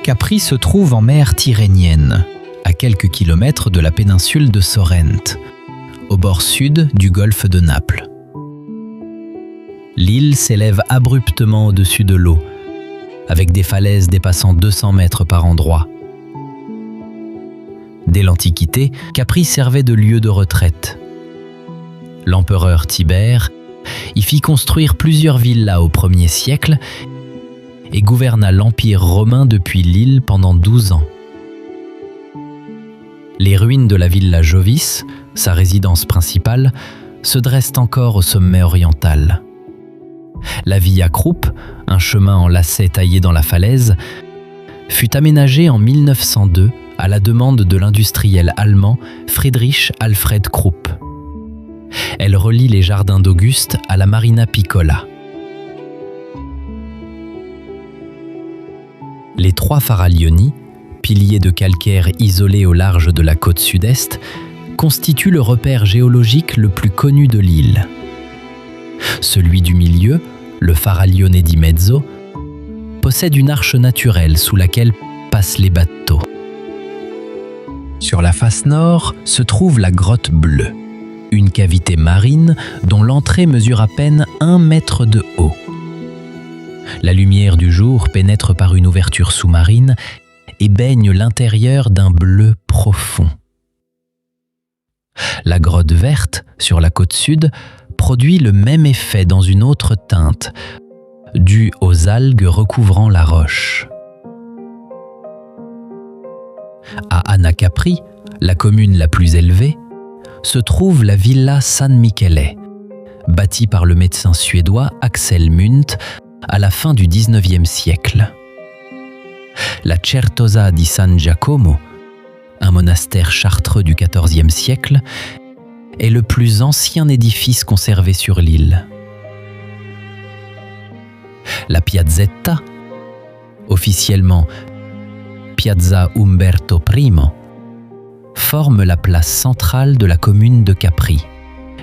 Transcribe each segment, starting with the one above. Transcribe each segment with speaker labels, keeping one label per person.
Speaker 1: Capri se trouve en mer Tyrrhénienne, à quelques kilomètres de la péninsule de Sorrente, au bord sud du golfe de Naples. L'île s'élève abruptement au-dessus de l'eau, avec des falaises dépassant 200 mètres par endroits. Dès l'Antiquité, Capri servait de lieu de retraite. L'empereur Tibère y fit construire plusieurs villas au 1er siècle et gouverna l'Empire romain depuis l'île pendant 12 ans. Les ruines de la Villa Jovis, sa résidence principale, se dressent encore au sommet oriental. La Via Krupp, un chemin en lacets taillé dans la falaise, fut aménagée en 1902 à la demande de l'industriel allemand Friedrich Alfred Krupp. Elle relie les jardins d'Auguste à la Marina Piccola. Les 3 Faraglioni, piliers de calcaire isolés au large de la côte sud-est, constituent le repère géologique le plus connu de l'île. Celui du milieu, le Faraglione di Mezzo, possède une arche naturelle sous laquelle passent les bateaux. Sur la face nord se trouve la grotte bleue, une cavité marine dont l'entrée mesure à peine 1 mètre de haut. La lumière du jour pénètre par une ouverture sous-marine et baigne l'intérieur d'un bleu profond. La grotte verte, sur la côte sud, produit le même effet dans une autre teinte, due aux algues recouvrant la roche. À Anacapri, la commune la plus élevée, se trouve la Villa San Michele, bâtie par le médecin suédois Axel Munt à la fin du XIXe siècle. La Certosa di San Giacomo, un monastère chartreux du XIVe siècle, est le plus ancien édifice conservé sur l'île. La Piazzetta, officiellement Piazza Umberto I, forme la place centrale de la commune de Capri.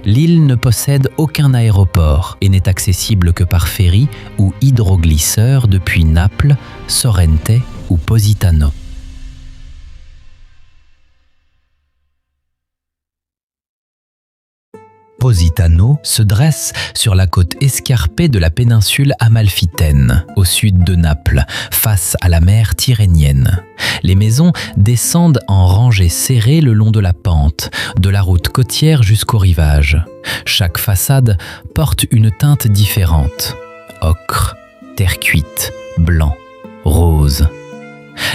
Speaker 1: L'île ne possède aucun aéroport et n'est accessible que par ferry ou hydroglisseur depuis Naples, Sorrente ou Positano. Positano se dresse sur la côte escarpée de la péninsule amalfitaine, au sud de Naples, face à la mer Tyrrhénienne. Les maisons descendent en rangées serrées le long de la pente, de la route côtière jusqu'au rivage. Chaque façade porte une teinte différente: ocre, terre cuite, blanc, rose.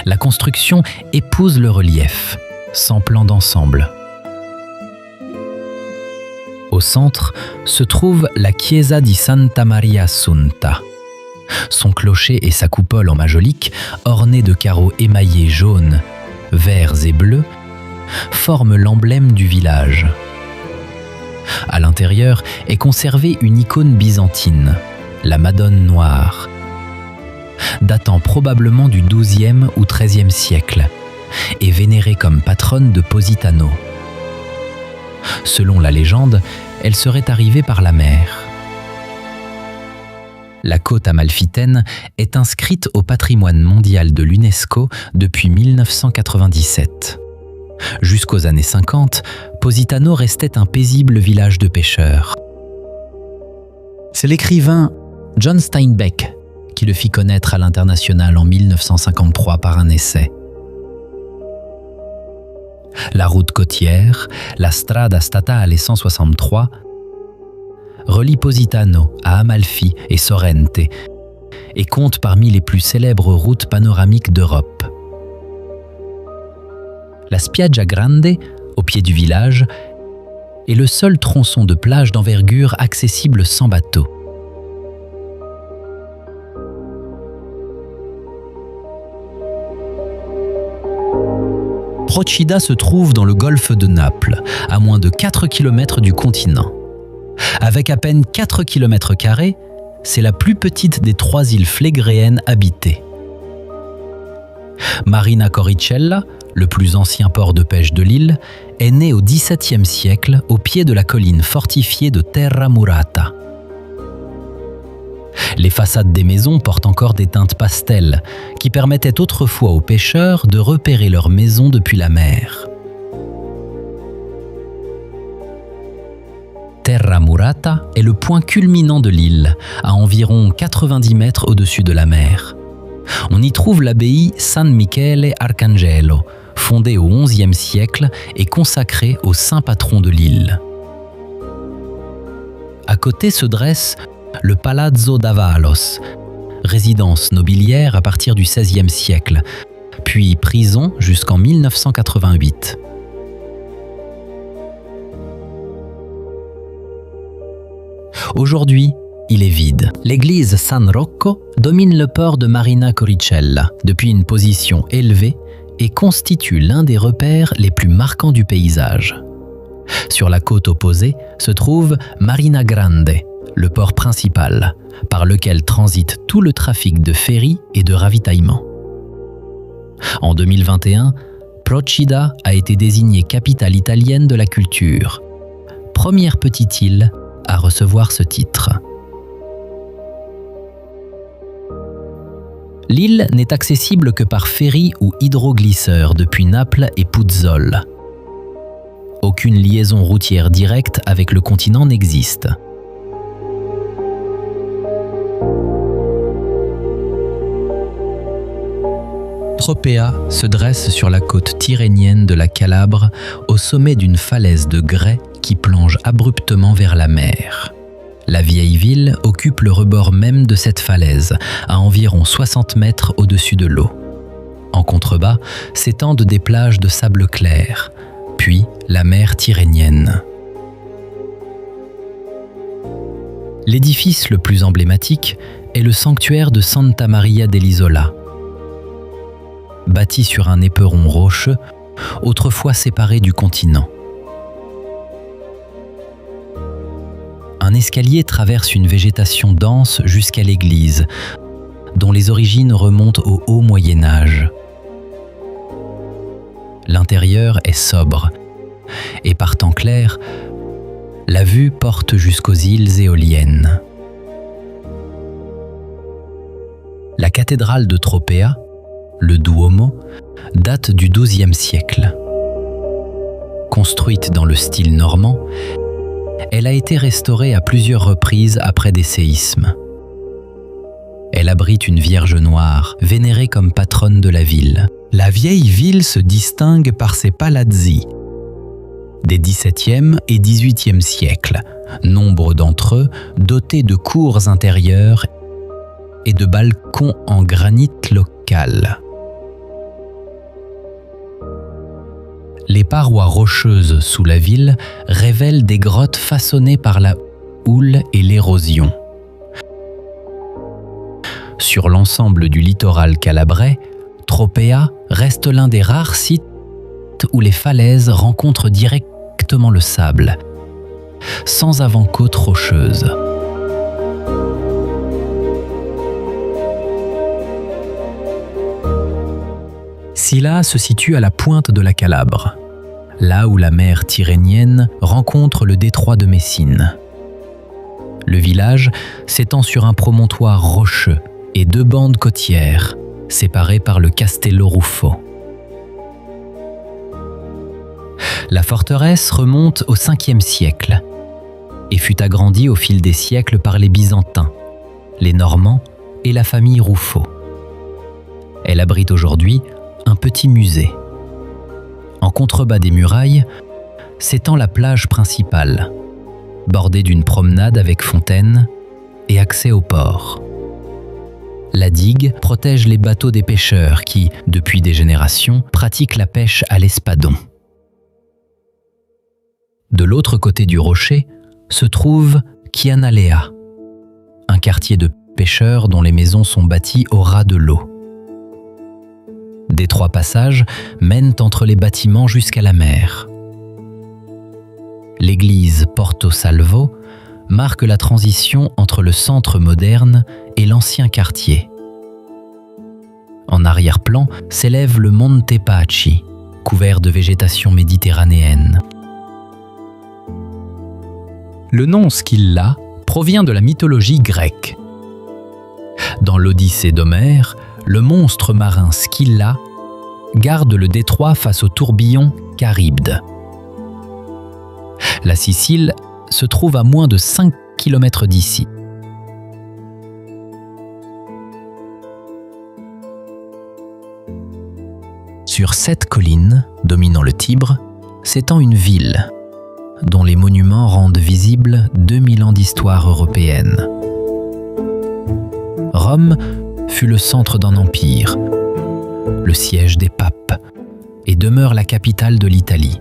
Speaker 1: La construction épouse le relief, sans plan d'ensemble. Au centre se trouve la Chiesa di Santa Maria Assunta. Son clocher et sa coupole en majolique, ornés de carreaux émaillés jaunes, verts et bleus, forment l'emblème du village. À l'intérieur est conservée une icône byzantine, la Madone noire, datant probablement du XIIe ou XIIIe siècle, et vénérée comme patronne de Positano. Selon la légende, elle serait arrivée par la mer. La côte amalfitaine est inscrite au patrimoine mondial de l'UNESCO depuis 1997. Jusqu'aux années 50, Positano restait un paisible village de pêcheurs. C'est l'écrivain John Steinbeck qui le fit connaître à l'international en 1953 par un essai. La route côtière, la Strada Statale 163, relie Positano à Amalfi et Sorrente et compte parmi les plus célèbres routes panoramiques d'Europe. La Spiaggia Grande, au pied du village, est le seul tronçon de plage d'envergure accessible sans bateau. Procida se trouve dans le golfe de Naples, à moins de 4 km du continent. Avec à peine 4 km², c'est la plus petite des 3 îles flégréennes habitées. Marina Coricella, le plus ancien port de pêche de l'île, est né au XVIIe siècle au pied de la colline fortifiée de Terra Murata. Les façades des maisons portent encore des teintes pastel, qui permettaient autrefois aux pêcheurs de repérer leurs maisons depuis la mer. Terra Murata est le point culminant de l'île, à environ 90 mètres au-dessus de la mer. On y trouve l'abbaye San Michele Arcangelo, fondée au XIe siècle et consacrée au saint patron de l'île. À côté se dresse le Palazzo d'Avalos, résidence nobiliaire à partir du XVIe siècle, puis prison jusqu'en 1988. Aujourd'hui, il est vide. L'église San Rocco domine le port de Marina Coricella depuis une position élevée et constitue l'un des repères les plus marquants du paysage. Sur la côte opposée se trouve Marina Grande, le port principal, par lequel transite tout le trafic de ferries et de ravitaillement. En 2021, Procida a été désignée capitale italienne de la culture, première petite île à recevoir ce titre. L'île n'est accessible que par ferry ou hydroglisseur depuis Naples et Puzzol. Aucune liaison routière directe avec le continent n'existe. Tropea se dresse sur la côte tyrrhénienne de la Calabre, au sommet d'une falaise de grès qui plonge abruptement vers la mer. La vieille ville occupe le rebord même de cette falaise, à environ 60 mètres au-dessus de l'eau. En contrebas s'étendent des plages de sable clair, puis la mer tyrrhénienne. L'édifice le plus emblématique est le sanctuaire de Santa Maria dell'Isola. Bâti sur un éperon rocheux, autrefois séparé du continent. Un escalier traverse une végétation dense jusqu'à l'église, dont les origines remontent au haut Moyen Âge. L'intérieur est sobre, et par temps clair, la vue porte jusqu'aux îles éoliennes. La cathédrale de Tropea, le Duomo, date du XIIe siècle. Construite dans le style normand, elle a été restaurée à plusieurs reprises après des séismes. Elle abrite une Vierge noire, vénérée comme patronne de la ville. La vieille ville se distingue par ses palazzi des XVIIe et XVIIIe siècles, nombre d'entre eux dotés de cours intérieures et de balcons en granit local. Les parois rocheuses sous la ville révèlent des grottes façonnées par la houle et l'érosion. Sur l'ensemble du littoral calabrais, Tropea reste l'un des rares sites où les falaises rencontrent directement le sable, sans avant-côte rocheuse. Silla se situe à la pointe de la Calabre, là où la mer tyrrhénienne rencontre le détroit de Messine. Le village s'étend sur un promontoire rocheux et deux bandes côtières, séparées par le Castello Ruffo. La forteresse remonte au Ve siècle et fut agrandie au fil des siècles par les Byzantins, les Normands et la famille Ruffo. Elle abrite aujourd'hui un petit musée. En contrebas des murailles s'étend la plage principale, bordée d'une promenade avec fontaine et accès au port. La digue protège les bateaux des pêcheurs qui, depuis des générations, pratiquent la pêche à l'espadon. De l'autre côté du rocher se trouve Chianalea, un quartier de pêcheurs dont les maisons sont bâties au ras de l'eau. D'étroits passages mènent entre les bâtiments jusqu'à la mer. L'église Porto Salvo marque la transition entre le centre moderne et l'ancien quartier. En arrière-plan s'élève le Monte Paci, couvert de végétation méditerranéenne. Le nom Scylla provient de la mythologie grecque. Dans l'Odyssée d'Homère, le monstre marin Scylla garde le détroit face au tourbillon Charybde. La Sicile se trouve à moins de 5 km d'ici. Sur 7 collines dominant le Tibre s'étend une ville dont les monuments rendent visible 2000 ans d'histoire européenne. Rome fut le centre d'un empire, le siège des papes, et demeure la capitale de l'Italie.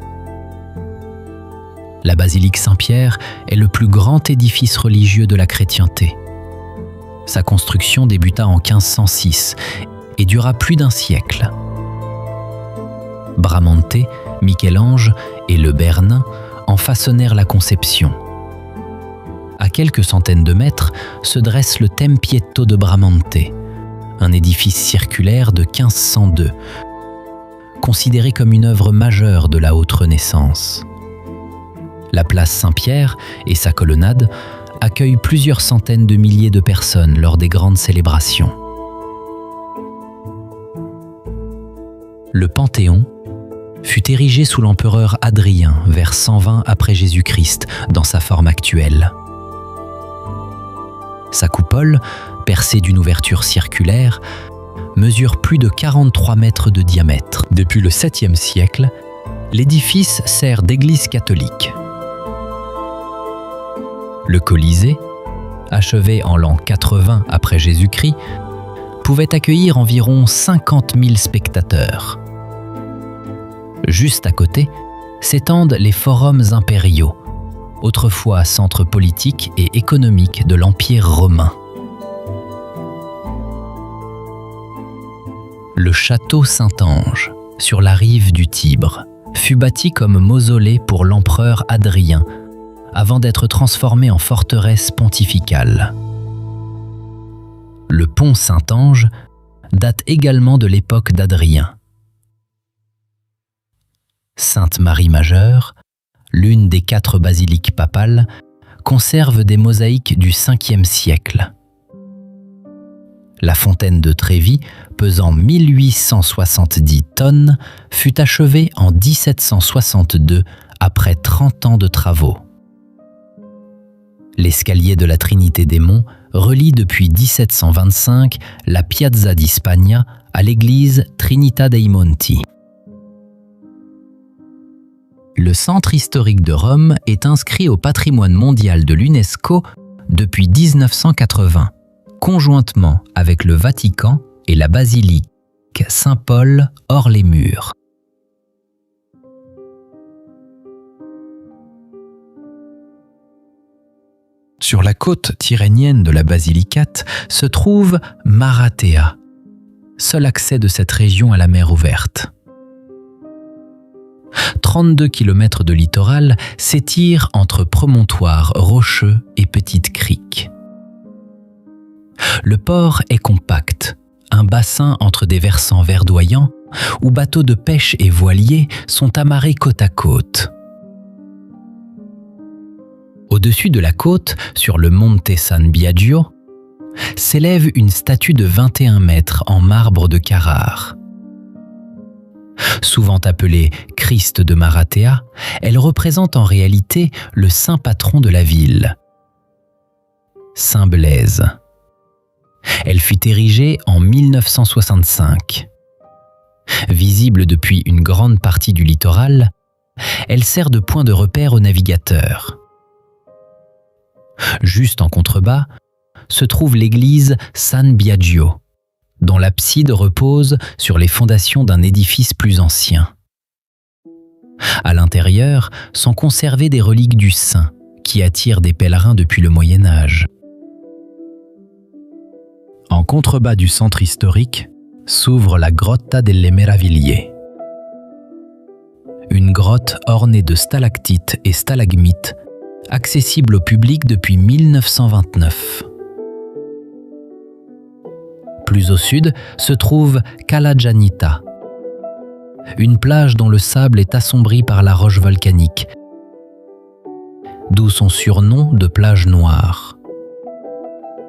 Speaker 1: La basilique Saint-Pierre est le plus grand édifice religieux de la chrétienté. Sa construction débuta en 1506 et dura plus d'un siècle. Bramante, Michel-Ange et le Bernin en façonnèrent la conception. À quelques centaines de mètres se dresse le Tempietto de Bramante, un édifice circulaire de 1502, considéré comme une œuvre majeure de la haute Renaissance. La place Saint-Pierre et sa colonnade accueillent plusieurs centaines de milliers de personnes lors des grandes célébrations. Le Panthéon fut érigé sous l'empereur Hadrien vers 120 après Jésus-Christ dans sa forme actuelle. Sa coupole, percée d'une ouverture circulaire, mesure plus de 43 mètres de diamètre. Depuis le 7e siècle, l'édifice sert d'église catholique. Le Colisée, achevé en l'an 80 après Jésus-Christ, pouvait accueillir environ 50 000 spectateurs. Juste à côté s'étendent les forums impériaux, autrefois centre politique et économique de l'Empire romain. Le château Saint-Ange, sur la rive du Tibre, fut bâti comme mausolée pour l'empereur Hadrien, avant d'être transformé en forteresse pontificale. Le pont Saint-Ange date également de l'époque d'Hadrien. Sainte-Marie-Majeure, l'une des 4 basiliques papales, conserve des mosaïques du 5e siècle. La fontaine de Trévi, pesant 1870 tonnes, fut achevée en 1762 après 30 ans de travaux. L'escalier de la Trinité des Monts relie depuis 1725 la Piazza di Spagna à l'église Trinità dei Monti. Le centre historique de Rome est inscrit au patrimoine mondial de l'UNESCO depuis 1980, conjointement avec le Vatican et la basilique Saint-Paul hors les murs. Sur la côte tyrrhénienne de la Basilicate se trouve Maratea, seul accès de cette région à la mer ouverte. 32 km de littoral s'étirent entre promontoires rocheux et petites criques. Le port est compact, un bassin entre des versants verdoyants où bateaux de pêche et voiliers sont amarrés côte à côte. Au-dessus de la côte, sur le Monte San Biagio, s'élève une statue de 21 mètres en marbre de Carrare. Souvent appelée Christ de Maratea, elle représente en réalité le saint patron de la ville, Saint Blaise. Elle fut érigée en 1965. Visible depuis une grande partie du littoral, elle sert de point de repère aux navigateurs. Juste en contrebas se trouve l'église San Biagio, dont l'abside repose sur les fondations d'un édifice plus ancien. À l'intérieur sont conservées des reliques du saint qui attirent des pèlerins depuis le Moyen Âge. En contrebas du centre historique s'ouvre la Grotta delle Meraviglie. Une grotte ornée de stalactites et stalagmites, accessible au public depuis 1929. Plus au sud se trouve Cala Gianita, une plage dont le sable est assombri par la roche volcanique, d'où son surnom de plage noire.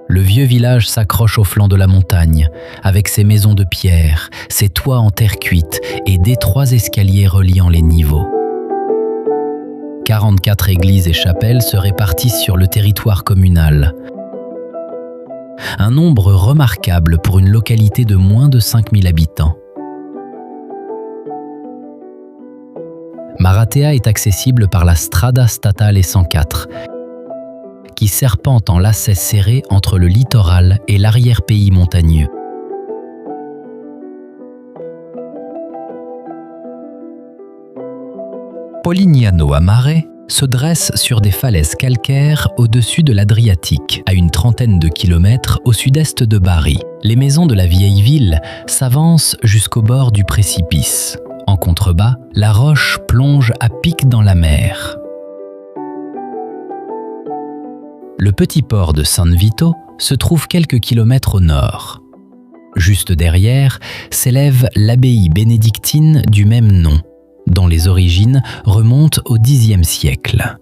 Speaker 1: Le vieux village s'accroche au flanc de la montagne, avec ses maisons de pierre, ses toits en terre cuite et d'étroits escaliers reliant les niveaux. 44 églises et chapelles se répartissent sur le territoire communal. Un nombre remarquable pour une localité de moins de 5000 habitants. Maratea est accessible par la Strada Statale 104, qui serpente en lacets serrés entre le littoral et l'arrière-pays montagneux. Polignano a Mare se dresse sur des falaises calcaires au-dessus de l'Adriatique, à une trentaine de kilomètres au sud-est de Bari. Les maisons de la vieille ville s'avancent jusqu'au bord du précipice. En contrebas, la roche plonge à pic dans la mer. Le petit port de San Vito se trouve quelques kilomètres au nord. Juste derrière s'élève l'abbaye bénédictine du même nom, dont les origines remontent au Xe siècle.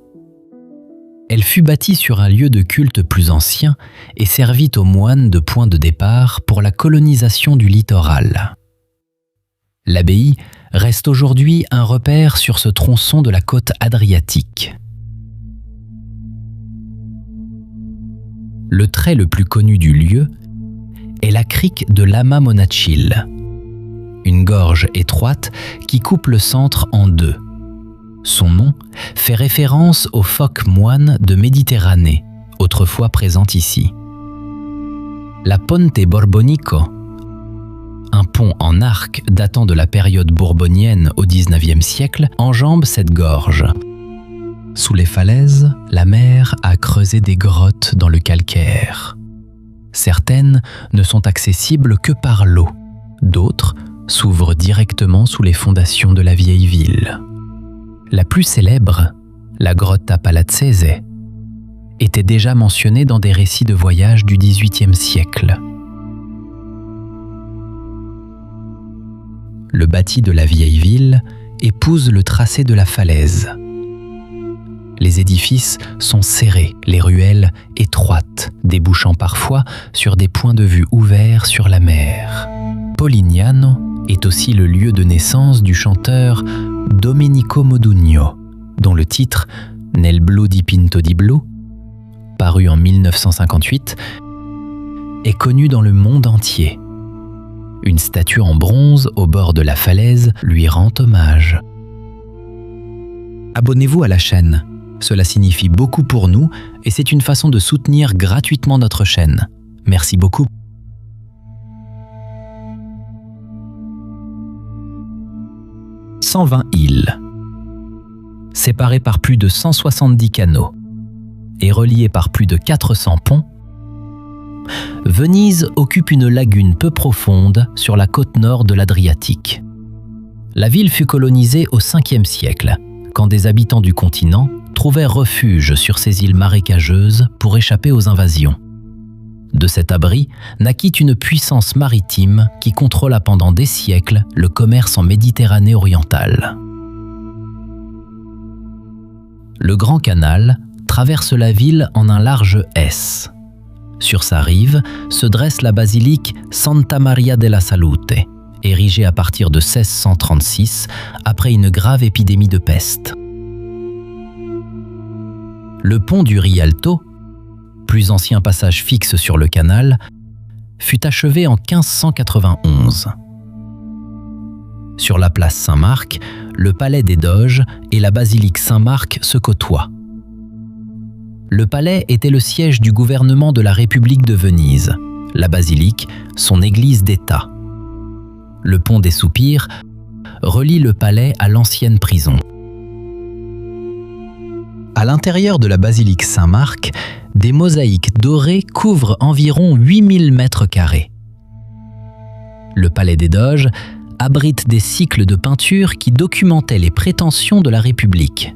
Speaker 1: Elle fut bâtie sur un lieu de culte plus ancien et servit aux moines de point de départ pour la colonisation du littoral. L'abbaye reste aujourd'hui un repère sur ce tronçon de la côte adriatique. Le trait le plus connu du lieu est la crique de Lama Monachil, une gorge étroite qui coupe le centre en deux. Son nom fait référence aux phoques moines de Méditerranée, autrefois présents ici. La Ponte Borbonico, un pont en arc datant de la période bourbonienne au XIXe siècle, enjambe cette gorge. Sous les falaises, la mer a creusé des grottes dans le calcaire. Certaines ne sont accessibles que par l'eau, d'autres s'ouvrent directement sous les fondations de la vieille ville. La plus célèbre, la Grotta Palazzese, était déjà mentionnée dans des récits de voyage du XVIIIe siècle. Le bâti de la vieille ville épouse le tracé de la falaise. Les édifices sont serrés, les ruelles étroites, débouchant parfois sur des points de vue ouverts sur la mer. Polignano est aussi le lieu de naissance du chanteur Domenico Modugno, dont le titre « Nel blu dipinto di blu », paru en 1958, est connu dans le monde entier. Une statue en bronze au bord de la falaise lui rend hommage. Abonnez-vous à la chaîne. Cela signifie beaucoup pour nous et c'est une façon de soutenir gratuitement notre chaîne. Merci beaucoup. « 120 îles. Séparées par plus de 170 canaux et reliées par plus de 400 ponts, Venise occupe une lagune peu profonde sur la côte nord de l'Adriatique. La ville fut colonisée au 5e siècle, quand des habitants du continent trouvèrent refuge sur ces îles marécageuses pour échapper aux invasions. De cet abri naquit une puissance maritime qui contrôla pendant des siècles le commerce en Méditerranée orientale. Le Grand Canal traverse la ville en un large S. Sur sa rive se dresse la basilique Santa Maria della Salute, érigée à partir de 1636 après une grave épidémie de peste. Le pont du Rialto, plus ancien passage fixe sur le canal, fut achevé en 1591. Sur la place Saint-Marc, le palais des Doges et la basilique Saint-Marc se côtoient. Le palais était le siège du gouvernement de la République de Venise, la basilique, son église d'État. Le pont des Soupirs relie le palais à l'ancienne prison. À l'intérieur de la basilique Saint-Marc, des mosaïques dorées couvrent environ 8000 mètres carrés. Le palais des Doges abrite des cycles de peinture qui documentaient les prétentions de la République.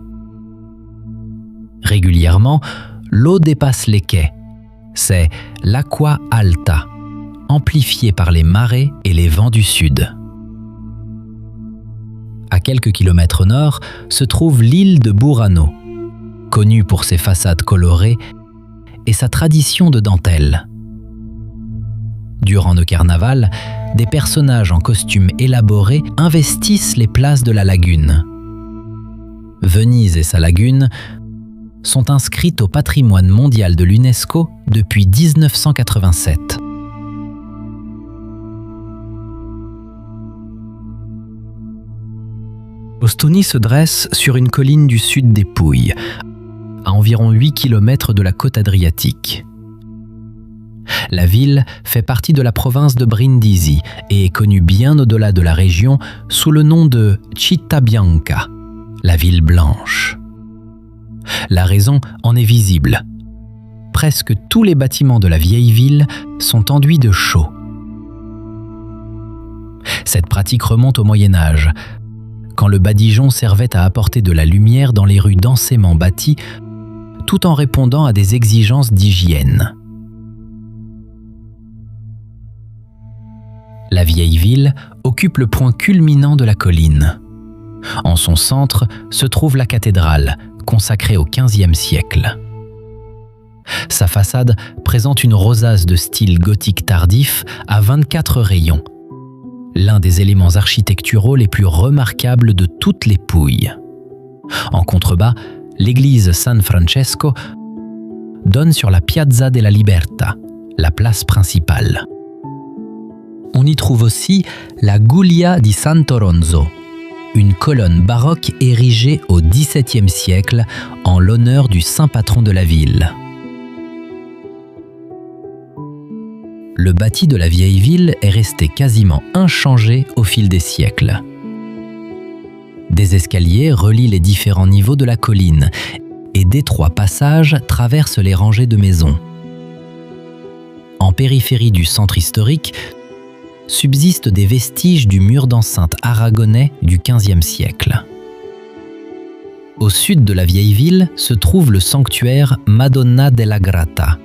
Speaker 1: Régulièrement, l'eau dépasse les quais. C'est l'acqua alta, amplifiée par les marées et les vents du sud. À quelques kilomètres au nord se trouve l'île de Burano, connue pour ses façades colorées et sa tradition de dentelle, Durant le carnaval, des personnages en costumes élaborés investissent les places de la lagune. Venise et sa lagune sont inscrites au patrimoine mondial de l'UNESCO depuis 1987. Ostuni se dresse sur une colline du sud des Pouilles, à environ 8 km de la côte adriatique. La ville fait partie de la province de Brindisi et est connue bien au-delà de la région sous le nom de Città Bianca, la ville blanche. La raison en est visible. Presque tous les bâtiments de la vieille ville sont enduits de chaux. Cette pratique remonte au Moyen Âge, quand le badigeon servait à apporter de la lumière dans les rues densément bâties, tout en répondant à des exigences d'hygiène. La vieille ville occupe le point culminant de la colline. En son centre se trouve la cathédrale, consacrée au XVe siècle. Sa façade présente une rosace de style gothique tardif à 24 rayons, l'un des éléments architecturaux les plus remarquables de toutes les Pouilles. En contrebas, l'église San Francesco donne sur la Piazza della Libertà, la place principale. On y trouve aussi la Guglia di Sant'Oronzo, une colonne baroque érigée au XVIIe siècle en l'honneur du saint patron de la ville. Le bâti de la vieille ville est resté quasiment inchangé au fil des siècles. Des escaliers relient les différents niveaux de la colline et d'étroits passages traversent les rangées de maisons. En périphérie du centre historique, subsistent des vestiges du mur d'enceinte aragonais du XVe siècle. Au sud de la vieille ville se trouve le sanctuaire Madonna della Grata,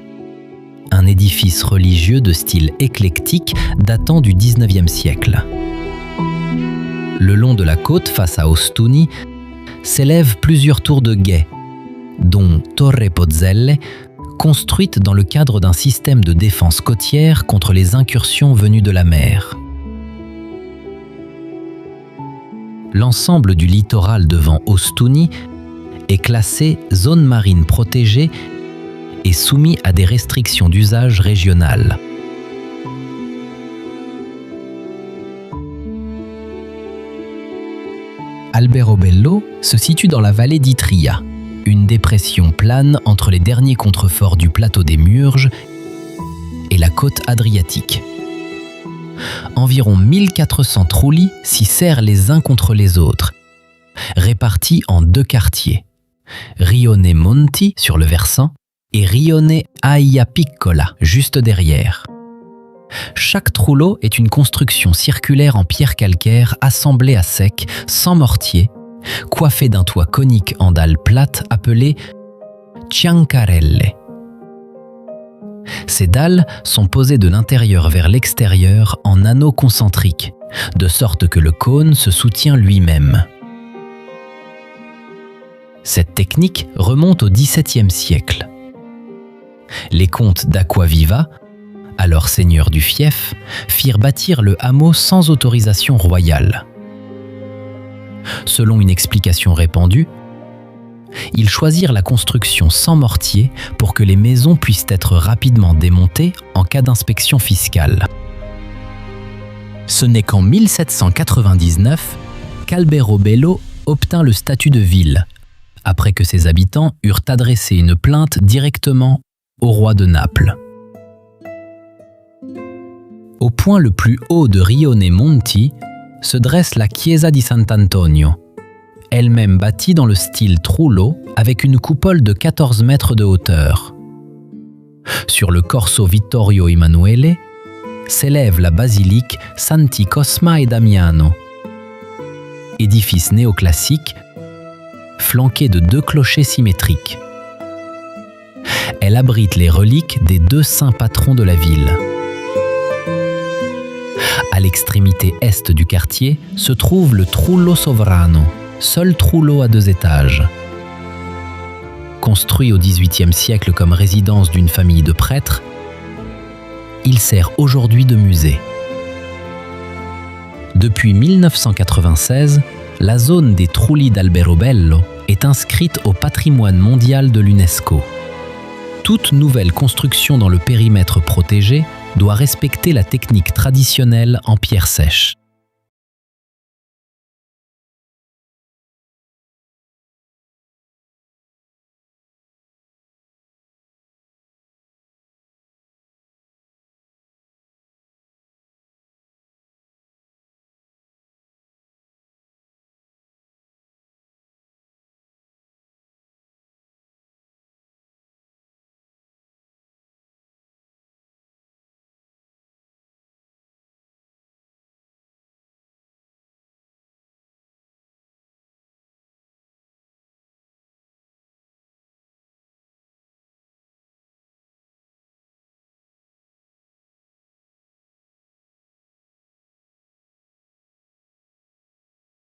Speaker 1: un édifice religieux de style éclectique datant du XIXe siècle. Le long de la côte face à Ostuni s'élèvent plusieurs tours de guet, dont Torre Pozzelle, construite dans le cadre d'un système de défense côtière contre les incursions venues de la mer. L'ensemble du littoral devant Ostuni est classé zone marine protégée et soumis à des restrictions d'usage régionales. Alberobello se situe dans la vallée d'Itria, une dépression plane entre les derniers contreforts du plateau des Murges et la côte adriatique. Environ 1400 trulli s'y serrent les uns contre les autres, répartis en deux quartiers, Rione Monti sur le versant et Rione Aia Piccola juste derrière. Chaque trullo est une construction circulaire en pierre calcaire assemblée à sec, sans mortier, coiffée d'un toit conique en dalles plates appelé ciancarelle. Ces dalles sont posées de l'intérieur vers l'extérieur en anneaux concentriques, de sorte que le cône se soutient lui-même. Cette technique remonte au XVIIe siècle. Les comtes d'Acquaviva, alors seigneurs du fief, firent bâtir le hameau sans autorisation royale. Selon une explication répandue, ils choisirent la construction sans mortier pour que les maisons puissent être rapidement démontées en cas d'inspection fiscale. Ce n'est qu'en 1799 qu'Alberobello obtint le statut de ville, après que ses habitants eurent adressé une plainte directement au roi de Naples. Au point le plus haut de Rione Monti se dresse la Chiesa di Sant'Antonio, elle-même bâtie dans le style trullo avec une coupole de 14 mètres de hauteur. Sur le Corso Vittorio Emanuele s'élève la basilique Santi Cosma e Damiano, édifice néoclassique flanqué de deux clochers symétriques. Elle abrite les reliques des deux saints patrons de la ville. À l'extrémité est du quartier se trouve le Trullo Sovrano, seul trullo à 2 étages. Construit au XVIIIe siècle comme résidence d'une famille de prêtres, Il sert aujourd'hui de musée. Depuis 1996, la zone des Trulli d'Alberobello est inscrite au patrimoine mondial de l'UNESCO. Toute nouvelle construction dans le périmètre protégé doit respecter la technique traditionnelle en pierre sèche.